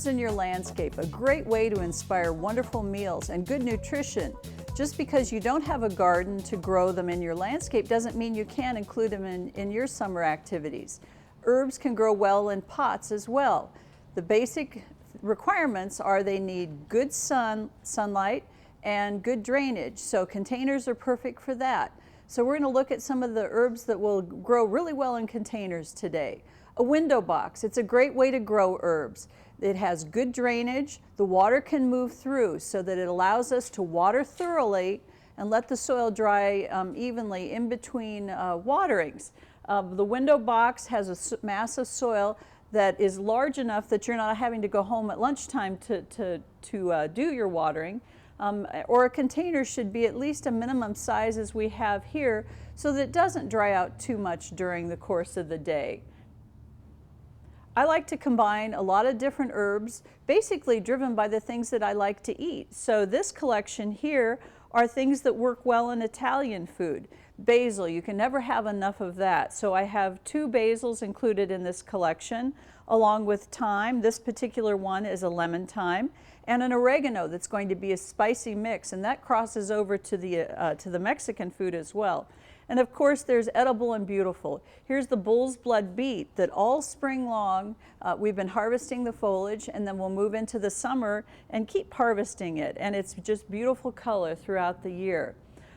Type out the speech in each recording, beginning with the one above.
herbs in your landscape, a great way to inspire wonderful meals and good nutrition. Just because you don't have a garden to grow them in your landscape doesn't mean you can't include them in your summer activities. Herbs can grow well in pots as well. The basic requirements are they need good sunlight and good drainage, so containers are perfect for that. So we're going to look at some of the herbs that will grow really well in containers today. A window box, it's a great way to grow herbs. It has good drainage, the water can move through so that it allows us to water thoroughly and let the soil dry evenly in between waterings. The window box has a mass of soil that is large enough that you're not having to go home at lunchtime to do your watering. Or a container should be at least a minimum size as we have here so that it doesn't dry out too much during the course of the day. I like to combine a lot of different herbs, basically driven by the things that I like to eat. So this collection here are things that work well in Italian food. Basil, you can never have enough of that. So I have 2 basils included in this collection, along with thyme. This particular one is a lemon thyme, and an oregano that's going to be a spicy mix, and that crosses over to the Mexican food as well. And of course, there's edible and beautiful. Here's the bull's blood beet that all spring long we've been harvesting the foliage, and then we'll move into the summer and keep harvesting it. And it's just beautiful color throughout the year.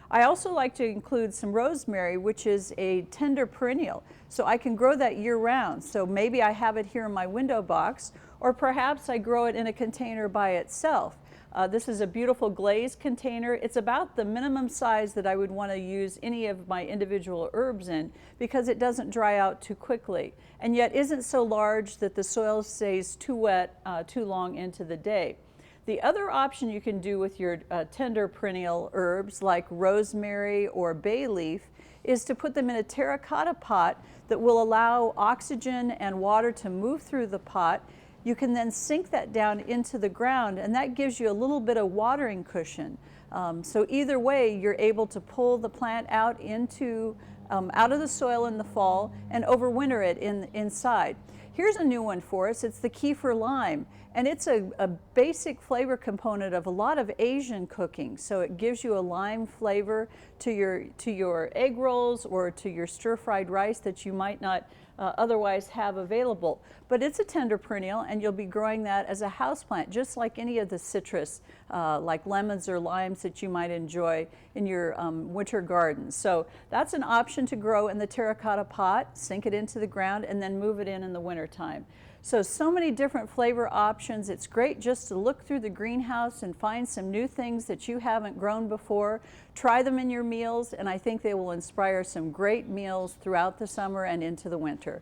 I also like to include some rosemary, which is a tender perennial. So I can grow that year round. So maybe I have it here in my window box, or perhaps I grow it in a container by itself. This is a beautiful glazed container. It's about the minimum size that I would want to use any of my individual herbs in because it doesn't dry out too quickly and yet isn't so large that the soil stays too wet too long into the day. The other option you can do with your tender perennial herbs like rosemary or bay leaf is to put them in a terracotta pot that will allow oxygen and water to move through the pot. You can then sink that down into the ground, and that gives you a little bit of watering cushion. So either way, you're able to pull the plant out out of the soil in the fall and overwinter it inside. Here's a new one for us. It's the kefir lime, and it's a basic flavor component of a lot of Asian cooking. So it gives you a lime flavor to your egg rolls or to your stir-fried rice that you might not otherwise have available. But it's a tender perennial, and you'll be growing that as a houseplant, just like any of the citrus, like lemons or limes that you might enjoy in your winter garden. So that's an option to grow in the terracotta pot, sink it into the ground, and then move it in the wintertime. So many different flavor options. It's great just to look through the greenhouse and find some new things that you haven't grown before. Try them in your meals, and I think they will inspire some great meals throughout the summer and into the winter.